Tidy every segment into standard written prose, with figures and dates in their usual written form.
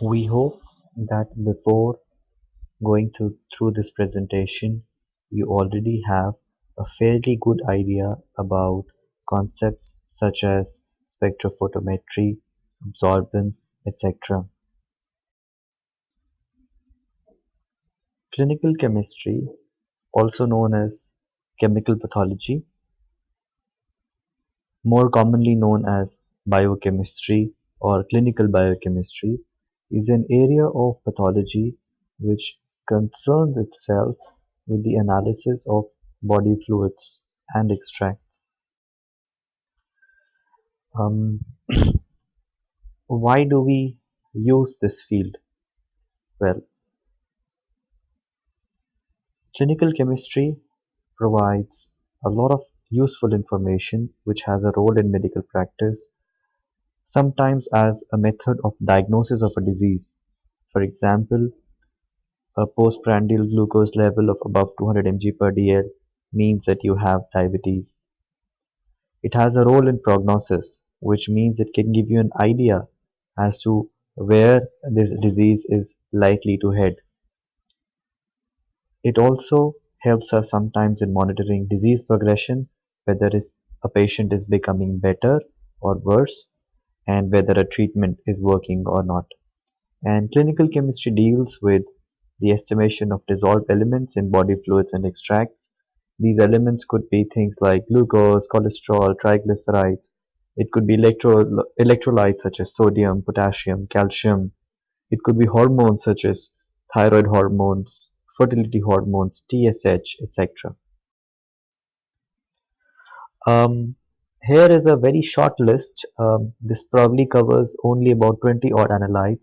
We hope that before going through this presentation, you already have a fairly good idea about concepts such as spectrophotometry, absorbance, etc. Clinical chemistry, also known as chemical pathology, more commonly known as biochemistry or clinical biochemistry, is an area of pathology which concerns itself with the analysis of body fluids and extracts. Um, why do we use this field? Well, clinical chemistry provides a lot of useful information which has a role in medical practice, sometimes as a method of diagnosis of a disease. For example, a postprandial glucose level of above 200 mg per dl means that you have diabetes. It has a role in prognosis, which means it can give you an idea as to where this disease is likely to head. It also helps us sometimes in monitoring disease progression, whether a patient is becoming better or worse, and whether a treatment is working or not. And clinical chemistry deals with the estimation of dissolved elements in body fluids and extracts. These elements could be things like glucose, cholesterol, triglycerides. It could be electrolytes such as sodium, potassium, calcium. It could be hormones such as thyroid hormones, fertility hormones, TSH, etc. Um, Here is a very short list. This probably covers only about 20 odd analytes,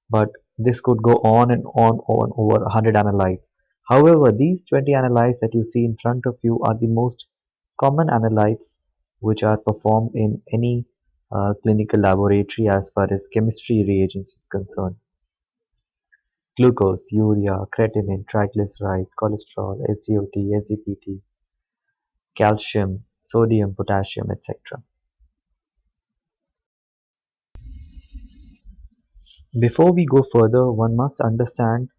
but this could go on and on over 100 analytes. However, these 20 analytes that you see in front of you are the most common analytes which are performed in any clinical laboratory as far as chemistry reagents is concerned. Glucose, urea, creatinine, triglyceride, cholesterol, SGOT, SGPT, calcium, sodium, potassium, etc. Before we go further, one must understand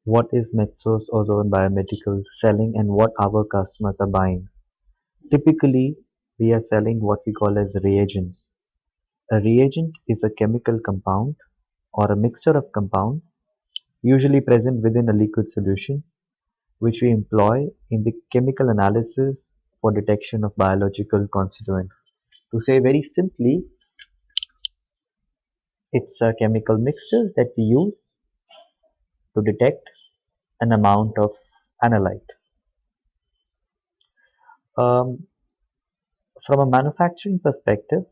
what is Metso's Ozone Biomedical selling and what our customers are buying. Typically, we are selling what we call as reagents. A reagent is a chemical compound or a mixture of compounds, usually present within a liquid solution, which we employ in the chemical analysis for detection of biological constituents. To say very simply, it's a chemical mixture that we use to detect an amount of analyte. Um, from a manufacturing perspective,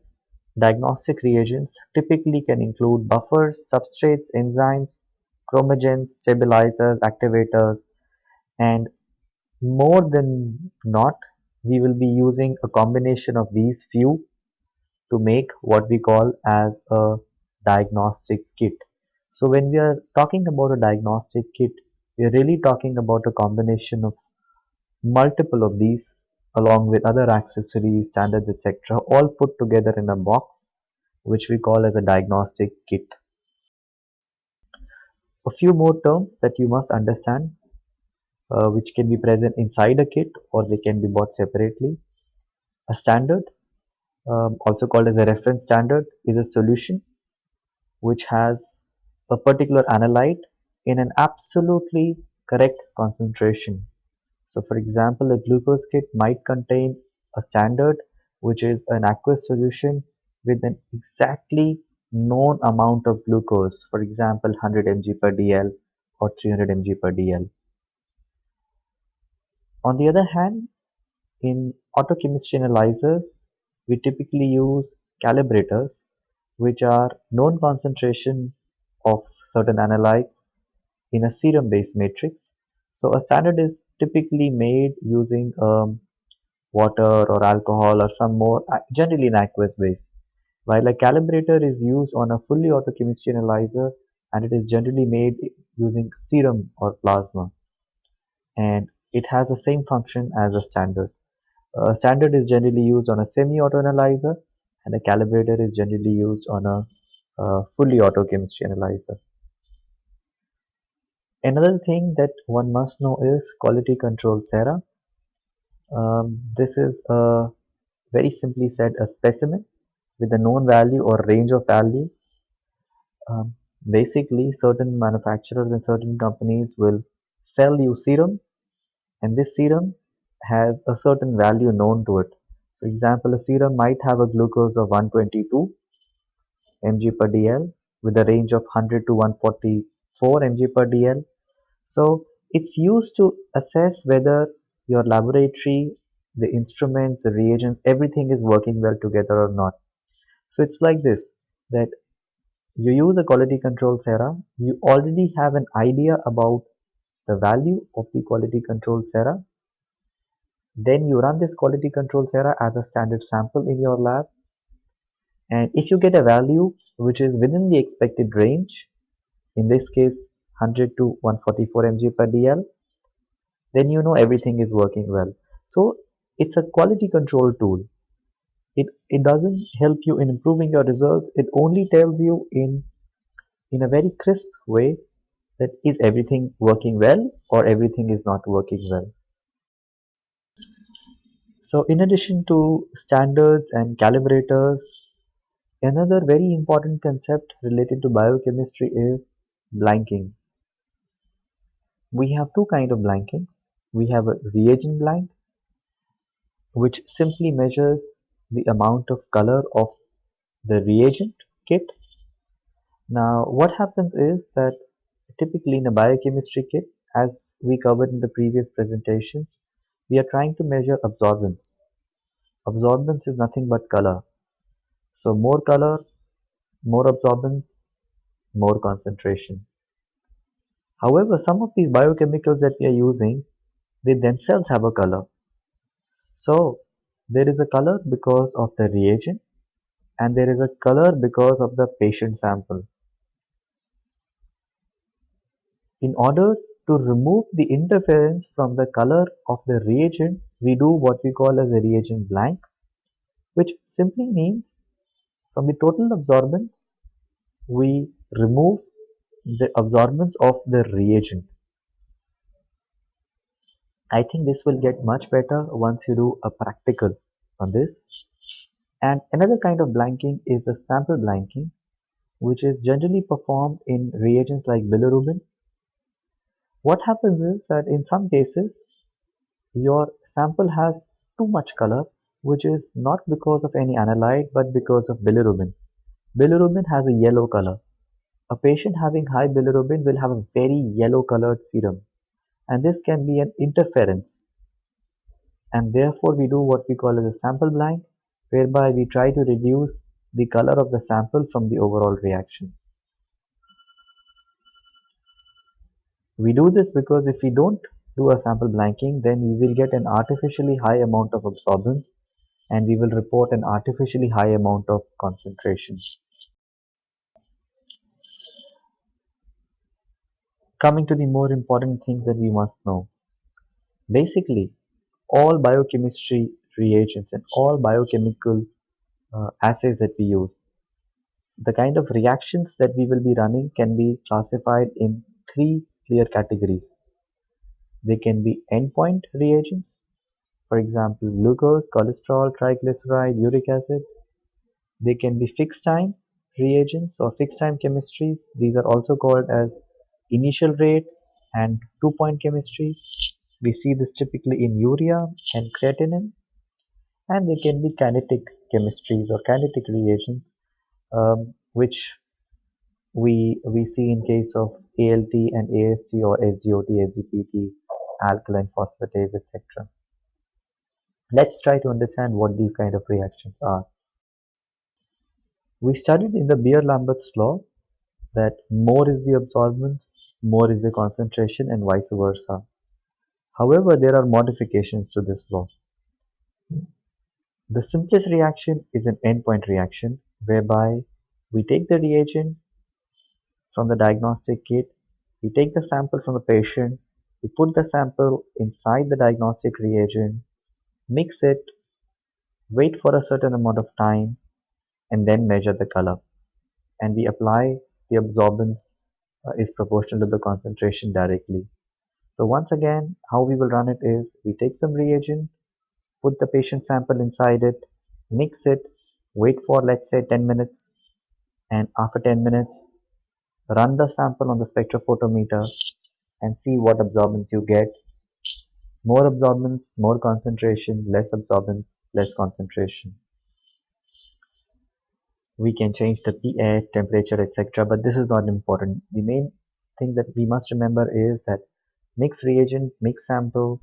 diagnostic reagents typically can include buffers, substrates, enzymes, chromogens, stabilizers, activators, and more than not, we will be using a combination of these few to make what we call as a diagnostic kit. So when we are talking about a diagnostic kit, we are really talking about a combination of multiple of these along with other accessories, standards, etc., all put together in a box which we call as a diagnostic kit. A few more terms that you must understand, which can be present inside a kit or they can be bought separately. A standard, also called as a reference standard, is a solution which has a particular analyte in an absolutely correct concentration. So, for example, a glucose kit might contain a standard which is an aqueous solution with an exactly known amount of glucose, for example, 100 mg per dl or 300 mg per dl. On the other hand, in autochemistry analyzers, we typically use calibrators, which are known concentration of certain analytes in a serum-based matrix. So a standard is typically made using water or alcohol or some more, generally in aqueous base, while a calibrator is used on a fully autochemistry analyzer and it is generally made using serum or plasma, and it has the same function as a standard. A standard is generally used on a semi-auto analyzer and a calibrator is generally used on a fully auto chemistry analyzer. Another thing that one must know is quality control SARA. This is very simply said a specimen with a known value or range of value. Um, Basically, certain manufacturers and certain companies will sell you serum, and this serum has a certain value known to it. For example, a serum might have a glucose of 122 mg per dl with a range of 100 to 144 mg per dl. So it's used to assess whether your laboratory, the instruments, the reagents, everything is working well together or not. So it's like this, that you use a quality control SARA, you already have an idea about the value of the quality control SARA. Then you run this quality control SARA as a standard sample in your lab. And if you get a value which is within the expected range, in this case 100 to 144 mg per dl, then you know everything is working well. So it's a quality control tool. It doesn't help you in improving your results. It only tells you in a very crisp way that is everything working well or everything is not working well. So in addition to standards and calibrators, another very important concept related to biochemistry is blanking. We have two kinds of blankings. We have a reagent blank, which simply measures the amount of color of the reagent kit. Now, what happens is that typically in a biochemistry kit, as we covered in the previous presentations, we are trying to measure absorbance. Absorbance is nothing but color. So more color, more absorbance, more concentration. However, some of these biochemicals that we are using, they themselves have a color. So there is a color because of the reagent and there is a color because of the patient sample. In order to remove the interference from the color of the reagent, we do what we call as a reagent blank, which simply means from the total absorbance, we remove the absorbance of the reagent. I think this will get much better once you do a practical on this. And another kind of blanking is the sample blanking, which is generally performed in reagents like bilirubin. What happens is that in some cases, your sample has too much color, which is not because of any analyte but because of bilirubin. Bilirubin has a yellow color. A patient having high bilirubin will have a very yellow colored serum, and this can be an interference. And therefore, we do what we call as a sample blank, whereby we try to reduce the color of the sample from the overall reaction. We do this because if we don't do a sample blanking, then we will get an artificially high amount of absorbance and we will report an artificially high amount of concentration. Coming to the more important things that we must know. Basically, all biochemistry reagents and all biochemical assays that we use, the kind of reactions that we will be running can be classified in three clear categories. They can be endpoint reagents, for example, glucose, cholesterol, triglyceride, uric acid. They can be fixed time reagents or fixed time chemistries. These are also called as initial rate and 2-point chemistry. We see this typically in urea and creatinine. And they can be kinetic chemistries or kinetic reagents, which we see in case of ALT and AST or SGOT, SGPT, alkaline phosphatase, etc. Let's try to understand what these kind of reactions are. We studied in the Beer-Lambert's law that more is the absorbance, more is the concentration, and vice versa. However, there are modifications to this law. The simplest reaction is an endpoint reaction, whereby we take the reagent from the diagnostic kit, we take the sample from the patient, we put the sample inside the diagnostic reagent, mix it, wait for a certain amount of time, and then measure the color. and we apply the absorbance is proportional to the concentration directly. So once again, how we will run it is we take some reagent, put the patient sample inside it, mix it, wait for let's say 10 minutes, and after 10 minutes, run the sample on the spectrophotometer and see what absorbance you get. More absorbance, more concentration; less absorbance, less concentration. We can change the pH, temperature, etc. But this is not important. The main thing that we must remember is that mix reagent, mix sample,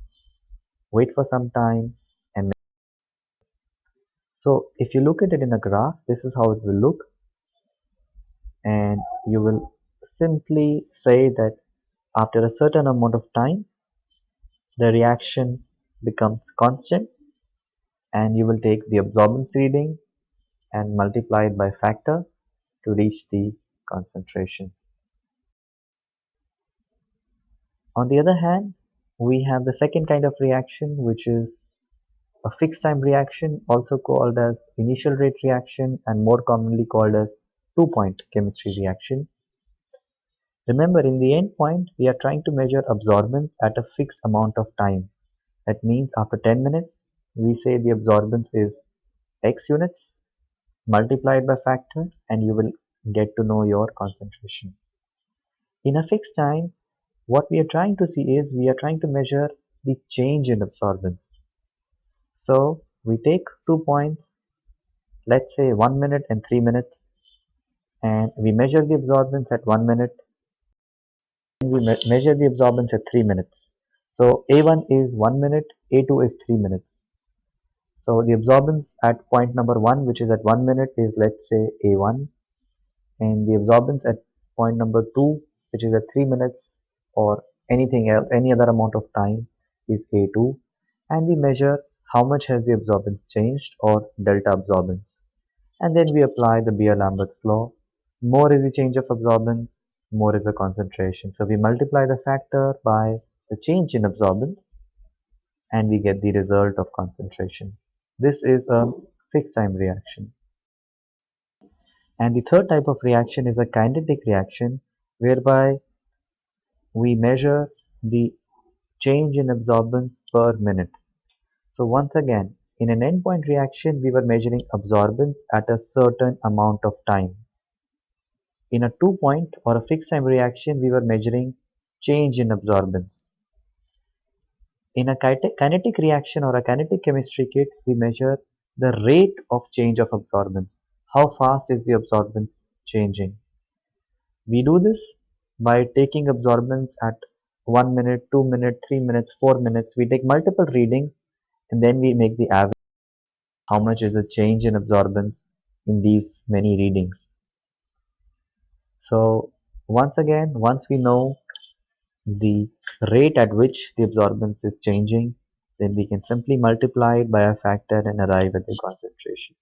wait for some time, and so if you look at it in a graph, this is how it will look, and you will simply say that after a certain amount of time, the reaction becomes constant, and you will take the absorbance reading and multiply it by factor to reach the concentration. On the other hand, we have the second kind of reaction, which is a fixed time reaction, also called as initial rate reaction and more commonly called as two-point chemistry reaction. Remember, in the end point, we are trying to measure absorbance at a fixed amount of time. That means after 10 minutes, we say the absorbance is X units multiplied by factor, and you will get to know your concentration. In a fixed time, what we are trying to see is we are trying to measure the change in absorbance. So we take 2 points, let's say 1 minute and 3 minutes, and we measure the absorbance at 1 minute, and we measure the absorbance at 3 minutes. So A1 is 1 minute, A2 is 3 minutes. So the absorbance at point number 1, which is at 1 minute, is let's say A1, and the absorbance at point number 2, which is at 3 minutes, or anything else, any other amount of time, is A2, and we measure how much has the absorbance changed, or delta absorbance, and then we apply the Beer-Lambert's law. More is the change of absorbance, more is the concentration. So we multiply the factor by the change in absorbance, and we get the result of concentration. This is a fixed time reaction. And the third type of reaction is a kinetic reaction, whereby we measure the change in absorbance per minute. So once again, in an endpoint reaction, we were measuring absorbance at a certain amount of time. In a two-point or a fixed time reaction, we were measuring change in absorbance. In a kinetic reaction or a kinetic chemistry kit, we measure the rate of change of absorbance. How fast is the absorbance changing? We do this by taking absorbance at 1 minute, 2 minutes, 3 minutes, 4 minutes. We take multiple readings and then we make the average. How much is the change in absorbance in these many readings? So once again, once we know the rate at which the absorbance is changing, then we can simply multiply it by a factor and arrive at the concentration.